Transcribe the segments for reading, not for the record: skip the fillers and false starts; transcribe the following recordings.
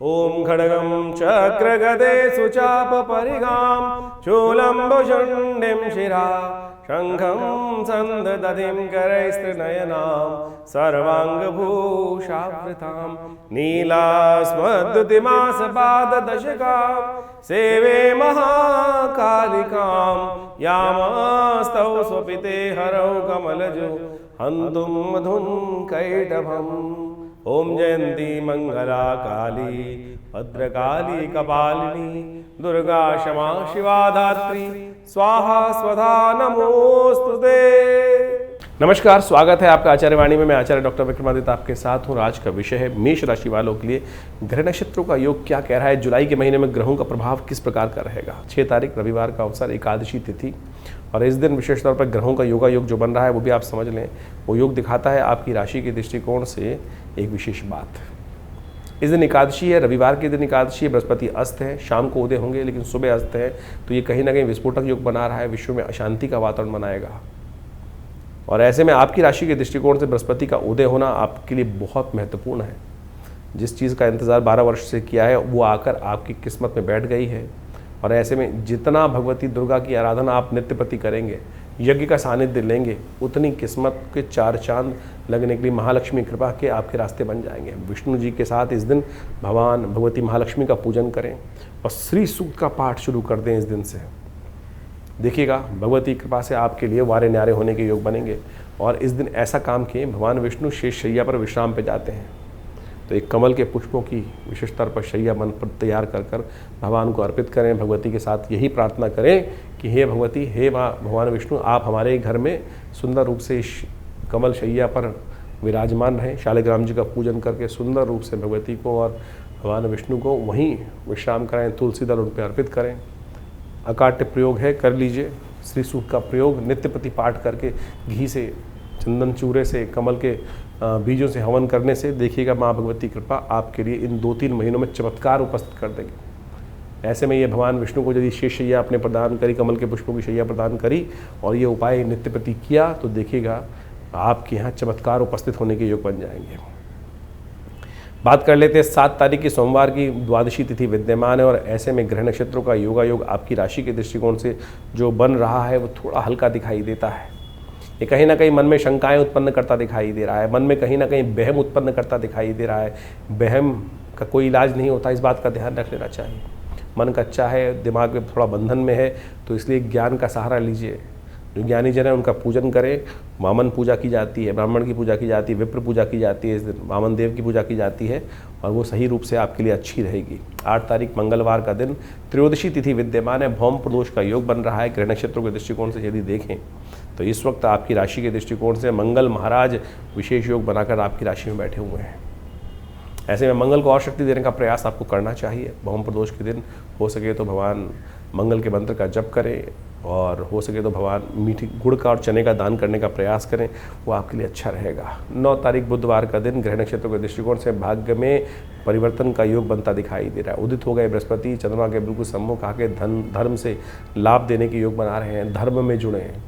ओम खड्गं चक्रगदे सुचापपरिगां शूलम्बुशुण्डिं शिरा शङ्खं सन्ददधिं करैस्त्रिनयनां सर्वाङ्गभूषावृतां नीलास्मद्युतिमासपाददशकां सेवे महाकालिकां यामास्तौ स्वपिते हरौ कमलजो हन्तुं मधुं कैटभम्। ओम जयंती मंगला काली भद्रकाली कपालिनी दुर्गा क्षमा शिवा धात्री स्वाहा स्वधा नमोस्तुते। नमस्कार, स्वागत है आपका आचार्य वाणी में। मैं आचार्य डॉक्टर विक्रमादित्य आपके साथ हूँ। आज का विषय है मेष राशि वालों के लिए ग्रह नक्षत्रों का योग क्या कह रहा है, जुलाई के महीने में ग्रहों का प्रभाव किस प्रकार का रहेगा। 6 तारीख रविवार का अवसर, एकादशी तिथि, और इस दिन विशेष तौर पर ग्रहों का योगा योग जो बन रहा है वो भी आप समझ लें। वो योग दिखाता है आपकी राशि के दृष्टिकोण से एक विशेष बात। इस दिन एकादशी है, रविवार के दिन एकादशी है, बृहस्पति अस्त है, शाम को उदय होंगे लेकिन सुबह अस्त है, तो ये कहीं ना कहीं विस्फोटक योग बना रहा है, विश्व में अशांति का वातावरण बनाएगा। और ऐसे में आपकी राशि के दृष्टिकोण से बृहस्पति का उदय होना आपके लिए बहुत महत्वपूर्ण है। जिस चीज़ का इंतज़ार 12 वर्ष से किया है वो आकर आपकी किस्मत में बैठ गई है। और ऐसे में जितना भगवती दुर्गा की आराधना आप नित्य प्रति करेंगे, यज्ञ का सानिध्य लेंगे, उतनी किस्मत के 4 चांद लगने के लिए महालक्ष्मी कृपा के आपके रास्ते बन जाएंगे। विष्णु जी के साथ इस दिन भगवान भगवती महालक्ष्मी का पूजन करें और श्री सूक्त का पाठ शुरू कर दें इस दिन से। देखिएगा भगवती कृपा से आपके लिए वारे न्यारे होने के योग बनेंगे। और इस दिन ऐसा काम किए, भगवान विष्णु शेष शैया पर विश्राम पे जाते हैं, तो एक कमल के पुष्पों की विशेष तौर पर शैया मन पर तैयार कर भगवान को अर्पित करें। भगवती के साथ यही प्रार्थना करें कि हे भगवती, हे भगवान विष्णु, आप हमारे घर में सुंदर रूप से इस कमल शैया पर विराजमान रहें। शालिग्राम जी का पूजन करके सुंदर रूप से भगवती को और भगवान विष्णु को वहीं विश्राम कराएं। तुलसी दल उन पर अर्पित करें। अकाट्य प्रयोग है, कर लीजिए। श्री सूक्त का प्रयोग नित्य प्रति पाठ करके घी से, चंदन चूरे से, कमल के बीजों से हवन करने से देखिएगा माँ भगवती कृपा आपके लिए इन 2-3 महीनों में चमत्कार उपस्थित कर देंगे। ऐसे में ये भगवान विष्णु को यदि शेष शैया आपने प्रदान करी, कमल के पुष्पों की शैया प्रदान करी और ये उपाय नित्य प्रति किया, तो देखिएगा आपके यहाँ चमत्कार उपस्थित होने के योग बन जाएंगे। बात कर लेते हैं 7 तारीख की सोमवार की द्वादशी तिथि विद्यमान है। और ऐसे में ग्रह नक्षत्रों का योगा योग आपकी राशि के दृष्टिकोण से जो बन रहा है वो थोड़ा हल्का दिखाई देता है। ये कहीं ना कहीं मन में शंकाएं उत्पन्न करता दिखाई दे रहा है, मन में कहीं ना कहीं वहम उत्पन्न करता दिखाई दे रहा है। वहम का कोई इलाज नहीं होता, इस बात का ध्यान रख लेना चाहिए। मन कच्चा है, दिमाग में थोड़ा बंधन में है, तो इसलिए ज्ञान का सहारा लीजिए। जो ज्ञानी जन है उनका पूजन करें। वामन पूजा की जाती है, ब्राह्मण की पूजा की जाती है, विप्र पूजा की जाती है, इस दिन वामन देव की पूजा की जाती है और वो सही रूप से आपके लिए अच्छी रहेगी। 8 तारीख मंगलवार का दिन, त्रयोदशी तिथि विद्यमान है, भौम प्रदोष का योग बन रहा है। ग्रह नक्षत्रों के दृष्टिकोण से यदि देखें तो इस वक्त आपकी राशि के दृष्टिकोण से मंगल महाराज विशेष योग बनाकर आपकी राशि में बैठे हुए हैं। ऐसे में मंगल को और शक्ति देने का प्रयास आपको करना चाहिए। भौम प्रदोष के दिन हो सके तो भगवान मंगल के मंत्र का जप करें और हो सके तो भगवान मीठी गुड़ का और चने का दान करने का प्रयास करें, वो आपके लिए अच्छा रहेगा। 9 तारीख बुधवार का दिन, ग्रह नक्षत्रों के दृष्टिकोण से भाग्य में परिवर्तन का योग बनता दिखाई दे रहा है। उदित हो गए बृहस्पति, चंद्रमा के बिल्कुल सम्मुख आके धर्म से लाभ देने के योग बना रहे हैं। धर्म में जुड़े हैं।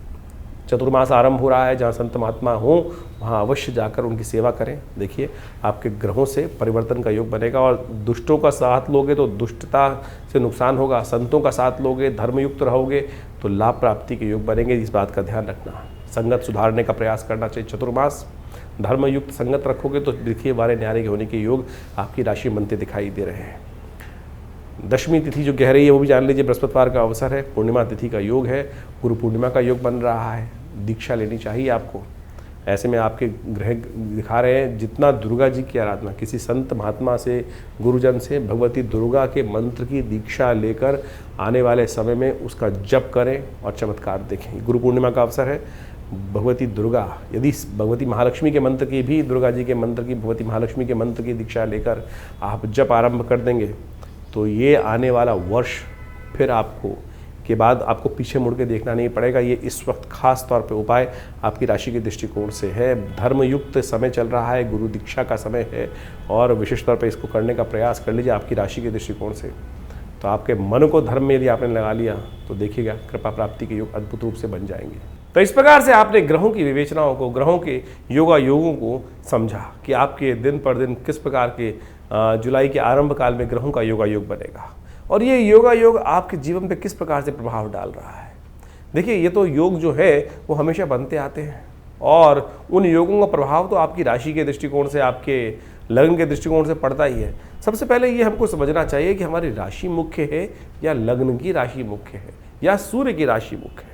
चतुर्मास आरंभ हो रहा है, जहाँ संत महात्मा हों वहाँ अवश्य जाकर उनकी सेवा करें। देखिए आपके ग्रहों से परिवर्तन का योग बनेगा। और दुष्टों का साथ लोगे तो दुष्टता से नुकसान होगा, संतों का साथ लोगे, धर्मयुक्त रहोगे तो लाभ प्राप्ति के योग बनेंगे। इस बात का ध्यान रखना। संगत सुधारने का प्रयास करना चाहिए। चतुर्मास धर्मयुक्त संगत रखोगे तो देखिए वारे न्यारे होने के योग आपकी राशि बनते दिखाई दे रहे हैं। दशमी तिथि जो कह रही है वो भी जान लीजिए, बृहस्पतिवार का अवसर है, पूर्णिमा तिथि का योग है, गुरु पूर्णिमा का योग बन रहा है। दीक्षा लेनी चाहिए आपको। ऐसे में आपके ग्रह दिखा रहे हैं जितना दुर्गा जी की आराधना, किसी संत महात्मा से, गुरुजन से भगवती दुर्गा के मंत्र की दीक्षा लेकर आने वाले समय में उसका जप करें और चमत्कार देखें। गुरु पूर्णिमा का अवसर है। भगवती दुर्गा, यदि भगवती महालक्ष्मी के मंत्र की भी, दुर्गा जी के मंत्र की, भगवती महालक्ष्मी के मंत्र की दीक्षा लेकर आप जप आरंभ कर देंगे तो ये आने वाला वर्ष फिर आपको के बाद आपको पीछे मुड़ के देखना नहीं पड़ेगा। ये इस वक्त खास तौर पे उपाय आपकी राशि के दृष्टिकोण से है। धर्मयुक्त समय चल रहा है, गुरु दीक्षा का समय है और विशेष तौर पे इसको करने का प्रयास कर लीजिए आपकी राशि के दृष्टिकोण से। तो आपके मन को धर्म में यदि आपने लगा लिया तो देखिएगा कृपा प्राप्ति के योग अद्भुत रूप से बन जाएंगे। तो इस प्रकार से आपने ग्रहों की विवेचनाओं को, ग्रहों के योगों को समझा कि आपके दिन पर दिन किस प्रकार के जुलाई के आरंभ काल में ग्रहों का योगा योग बनेगा और ये योगा योग आपके जीवन पे किस प्रकार से प्रभाव डाल रहा है। देखिए, ये तो योग जो है वो हमेशा बनते आते हैं और उन योगों का प्रभाव तो आपकी राशि के दृष्टिकोण से, आपके लग्न के दृष्टिकोण से पड़ता ही है। सबसे पहले ये हमको समझना चाहिए कि हमारी राशि मुख्य है या लग्न की राशि मुख्य है या सूर्य की राशि मुख्य है।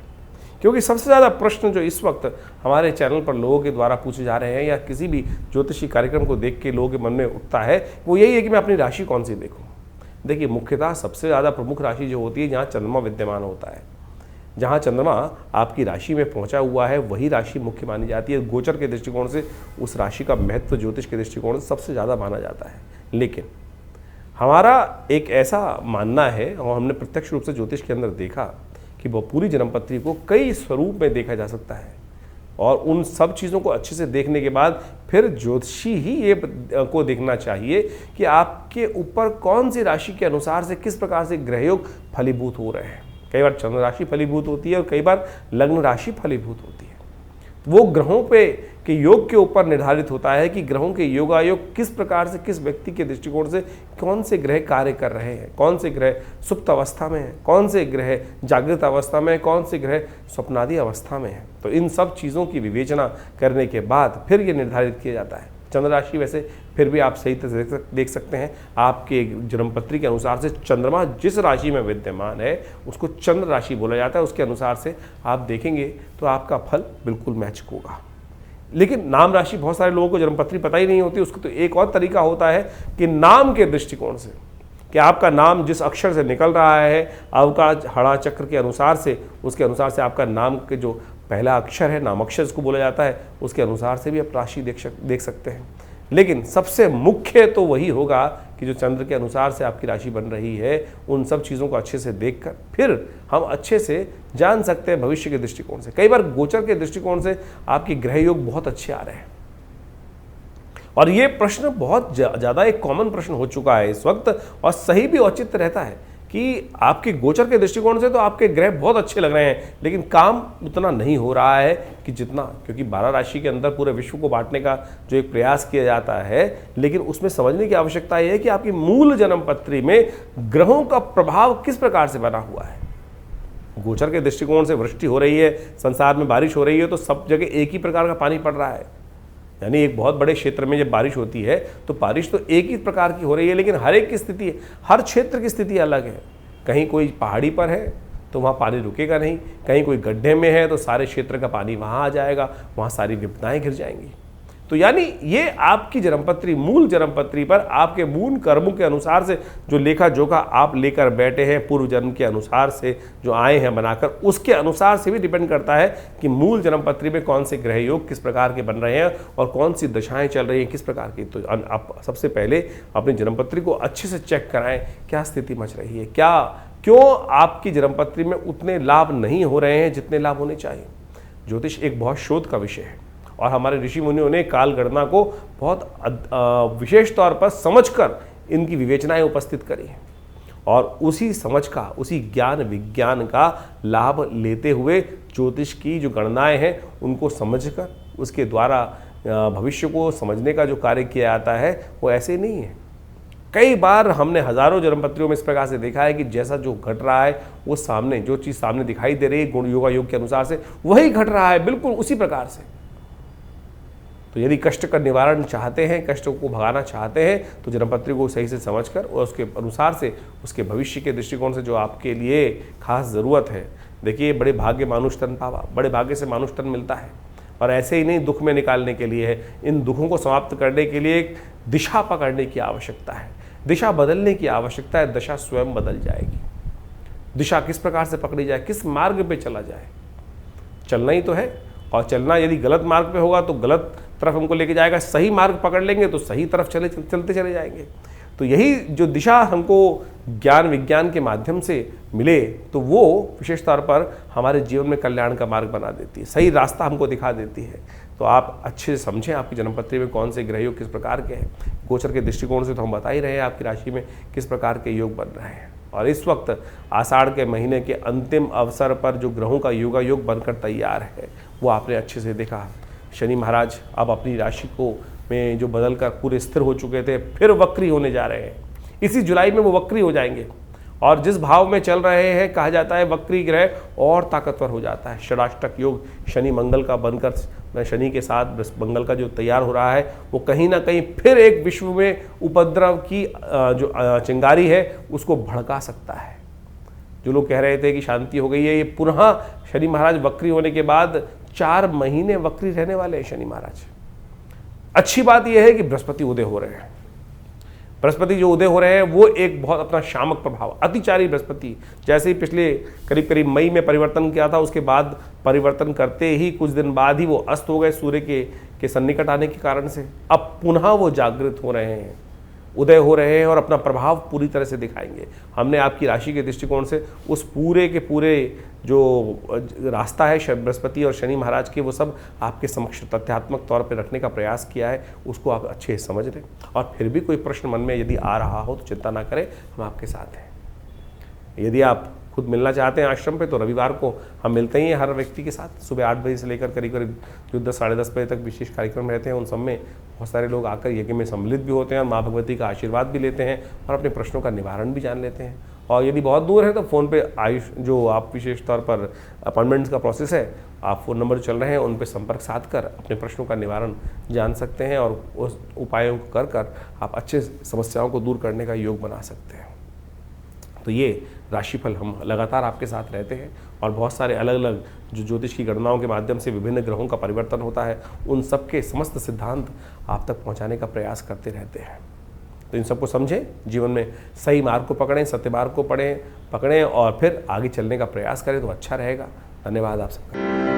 क्योंकि सबसे ज़्यादा प्रश्न जो इस वक्त हमारे चैनल पर लोगों के द्वारा पूछे जा रहे हैं या किसी भी ज्योतिषी कार्यक्रम को देख के लोगों के मन में उठता है, वो यही है कि मैं अपनी राशि कौन सी देखूं। देखिए, मुख्यतः सबसे ज़्यादा प्रमुख राशि जो होती है जहाँ चंद्रमा विद्यमान होता है, जहाँ चंद्रमा आपकी राशि में पहुँचा हुआ है, वही राशि मुख्य मानी जाती है। गोचर के दृष्टिकोण से उस राशि का महत्व ज्योतिष के दृष्टिकोण से सबसे ज़्यादा माना जाता है। लेकिन हमारा एक ऐसा मानना है और हमने प्रत्यक्ष रूप से ज्योतिष के अंदर देखा कि वो पूरी जन्मपत्री को कई स्वरूप में देखा जा सकता है और उन सब चीज़ों को अच्छे से देखने के बाद फिर ज्योतिषी ही ये को देखना चाहिए कि आपके ऊपर कौन सी राशि के अनुसार से किस प्रकार से ग्रहयोग फलीभूत हो रहे हैं। कई बार चंद्र राशि फलीभूत होती है और कई बार लग्न राशि फलीभूत होती है। वो ग्रहों पे के योग के ऊपर निर्धारित होता है कि ग्रहों के योगायोग किस प्रकार से, किस व्यक्ति के दृष्टिकोण से कौन से ग्रह कार्य कर रहे हैं, कौन से ग्रह सुप्त अवस्था में है, कौन से ग्रह जागृत अवस्था में है, कौन से ग्रह स्वप्नादि अवस्था में है। तो इन सब चीज़ों की विवेचना करने के बाद फिर ये निर्धारित किया जाता है। चंद्र राशि वैसे फिर भी आप सही तरह से देख सकते हैं, आपके जन्मपत्री के अनुसार से चंद्रमा जिस राशि में विद्यमान है उसको चंद्र राशि बोला जाता है। उसके अनुसार से आप देखेंगे तो आपका फल बिल्कुल मैच होगा। लेकिन नाम राशि बहुत सारे लोगों को जन्मपत्री पता ही नहीं होती। उसको तो एक और तरीका होता है कि नाम के दृष्टिकोण से, कि आपका नाम जिस अक्षर से निकल रहा है, अवकाश हड़ा चक्र के अनुसार से, उसके अनुसार से आपका नाम के जो पहला अक्षर है, नाम अक्षर जिसको बोला जाता है, उसके अनुसार से भी आप राशि देख सकते हैं। लेकिन सबसे मुख्य तो वही होगा कि जो चंद्र के अनुसार से आपकी राशि बन रही है, उन सब चीज़ों को अच्छे से देखकर फिर हम अच्छे से जान सकते हैं भविष्य के दृष्टिकोण से। कई बार गोचर के दृष्टिकोण से आपके ग्रह योग बहुत अच्छे आ रहे हैं और ये प्रश्न बहुत ज़्यादा एक कॉमन प्रश्न हो चुका है इस वक्त और सही भी औचित्य रहता है कि आपके गोचर के दृष्टिकोण से तो आपके ग्रह बहुत अच्छे लग रहे हैं, लेकिन काम उतना नहीं हो रहा है कि जितना, क्योंकि 12 राशि के अंदर पूरे विश्व को बांटने का जो एक प्रयास किया जाता है, लेकिन उसमें समझने की आवश्यकता यह है कि आपकी मूल जन्मपत्री में ग्रहों का प्रभाव किस प्रकार से बना हुआ है। गोचर के दृष्टिकोण से वृष्टि हो रही है, संसार में बारिश हो रही है, तो सब जगह एक ही प्रकार का पानी पड़ रहा है। यानी एक बहुत बड़े क्षेत्र में जब बारिश होती है तो बारिश तो एक ही प्रकार की हो रही है, लेकिन हर एक की स्थिति, हर क्षेत्र की स्थिति अलग है। कहीं कोई पहाड़ी पर है तो वहाँ पानी रुकेगा नहीं, कहीं कोई गड्ढे में है तो सारे क्षेत्र का पानी वहाँ आ जाएगा, वहाँ सारी विपदाएं घिर जाएंगी। तो यानी ये आपकी जन्मपत्री, मूल जन्मपत्री पर आपके मूल कर्मों के अनुसार से जो लेखा जोखा आप लेकर बैठे हैं, पूर्व जन्म के अनुसार से जो आए हैं बनाकर, उसके अनुसार से भी डिपेंड करता है कि मूल जन्मपत्री में कौन से ग्रह योग किस प्रकार के बन रहे हैं और कौन सी दशाएं चल रही हैं किस प्रकार की। तो आप सबसे पहले अपनी जन्मपत्री को अच्छे से चेक कराएं, क्या स्थिति मच रही है, क्यों आपकी जन्मपत्री में उतने लाभ नहीं हो रहे हैं जितने लाभ होने चाहिए। ज्योतिष एक बहुत शोध का विषय है और हमारे ऋषि मुनियों ने काल गणना को बहुत विशेष तौर पर समझकर इनकी विवेचनाएं उपस्थित करी हैं और उसी समझ का, उसी ज्ञान विज्ञान का लाभ लेते हुए ज्योतिष की जो गणनाएं हैं उनको समझकर उसके द्वारा भविष्य को समझने का जो कार्य किया जाता है वो ऐसे नहीं है। कई बार हमने हजारों जन्मपत्रियों में इस प्रकार से देखा है कि जैसा जो घट रहा है वो सामने, जो चीज़ सामने दिखाई दे रही है गुण योगा योग के अनुसार से वही घट रहा है, बिल्कुल उसी प्रकार से। तो यदि कष्ट का निवारण चाहते हैं, कष्टों को भगाना चाहते हैं, तो जन्मपत्री को सही से समझकर और उसके अनुसार से उसके भविष्य के दृष्टिकोण से जो आपके लिए खास ज़रूरत है। देखिए, बड़े भाग्य मानुष तन पावा, बड़े भाग्य से मानुष तन मिलता है और ऐसे ही नहीं दुख में निकालने के लिए है, इन दुखों को समाप्त करने के लिए एक दिशा पकड़ने की आवश्यकता है, दिशा बदलने की आवश्यकता है। दशा स्वयं बदल जाएगी। दिशा किस प्रकार से पकड़ी जाए, किस मार्ग पे चला जाए, चलना ही तो है। और चलना यदि गलत मार्ग पे होगा तो गलत तरफ हमको लेके जाएगा, सही मार्ग पकड़ लेंगे तो सही तरफ चलते चले जाएंगे। तो यही जो दिशा हमको ज्ञान विज्ञान के माध्यम से मिले तो वो विशेष तौर पर हमारे जीवन में कल्याण का मार्ग बना देती है, सही रास्ता हमको दिखा देती है। तो आप अच्छे से समझें आपकी जन्मपत्री में कौन से ग्रह योग किस प्रकार के हैं। गोचर के दृष्टिकोण से तो हम बता ही रहे हैं आपकी राशि में किस प्रकार के योग बन रहे हैं। और इस वक्त आषाढ़ के महीने के अंतिम अवसर पर जो ग्रहों का योगा योग बनकर तैयार है वो आपने अच्छे से देखा। शनि महाराज अब अपनी राशि को में जो बदल कर पूरे स्थिर हो चुके थे फिर वक्री होने जा रहे हैं। इसी जुलाई में वो वक्री हो जाएंगे और जिस भाव में चल रहे हैं कहा जाता है वक्री ग्रह और ताकतवर हो जाता है। षडाष्टक योग शनि मंगल का बनकर शनि के साथ मंगल का जो तैयार हो रहा है वो कहीं ना कहीं फिर एक विश्व में उपद्रव की जो चिंगारी है उसको भड़का सकता है। जो लोग कह रहे थे कि शांति हो गई है, ये पुनः शनि महाराज वक्री होने के बाद 4 महीने वक्री रहने वाले हैं शनि महाराज। अच्छी बात यह है कि बृहस्पति उदय हो रहे हैं। बृहस्पति जो उदय हो रहे हैं वो एक बहुत अपना शामक प्रभाव, अतिचारी बृहस्पति जैसे ही पिछले करीब करीब मई में परिवर्तन किया था उसके बाद परिवर्तन करते ही कुछ दिन बाद ही वो अस्त हो गए सूर्य के सन्निकट आने के कारण से। अब पुनः वो जागृत हो रहे हैं, उदय हो रहे हैं और अपना प्रभाव पूरी तरह से दिखाएंगे। हमने आपकी राशि के दृष्टिकोण से उस पूरे के पूरे जो रास्ता है बृहस्पति और शनि महाराज के वो सब आपके समक्ष तथ्यात्मक तौर पर रखने का प्रयास किया है, उसको आप अच्छे से समझ लें। और फिर भी कोई प्रश्न मन में यदि आ रहा हो तो चिंता ना करें, हम आपके साथ हैं। यदि आप खुद मिलना चाहते हैं आश्रम पे तो रविवार को हम मिलते ही हैं हर व्यक्ति के साथ। सुबह 8 बजे से लेकर करीब करीब जो 10 साढ़े 10 बजे तक विशेष कार्यक्रम रहते हैं उन सब में बहुत सारे लोग आकर यज्ञ में सम्मिलित भी होते हैं और माँ भगवती का आशीर्वाद भी लेते हैं और अपने प्रश्नों का निवारण भी जान लेते हैं। और यदि बहुत दूर है तो फ़ोन पे आयुष जो आप विशेष तौर पर अपॉइंटमेंट्स का प्रोसेस है, आप फ़ोन नंबर चल रहे हैं उन पर संपर्क साध कर अपने प्रश्नों का निवारण जान सकते हैं और उस उपायों को कर कर आप अच्छे समस्याओं को दूर करने का योग बना सकते हैं। तो ये राशिफल हम लगातार आपके साथ रहते हैं और बहुत सारे अलग अलग जो ज्योतिष की गणनाओं के माध्यम से विभिन्न ग्रहों का परिवर्तन होता है उन सब के समस्त सिद्धांत आप तक पहुंचाने का प्रयास करते रहते हैं। तो इन सबको समझें, जीवन में सही मार्ग को पकड़ें, सत्य मार्ग को पकड़ें और फिर आगे चलने का प्रयास करें तो अच्छा रहेगा। धन्यवाद आप सबका।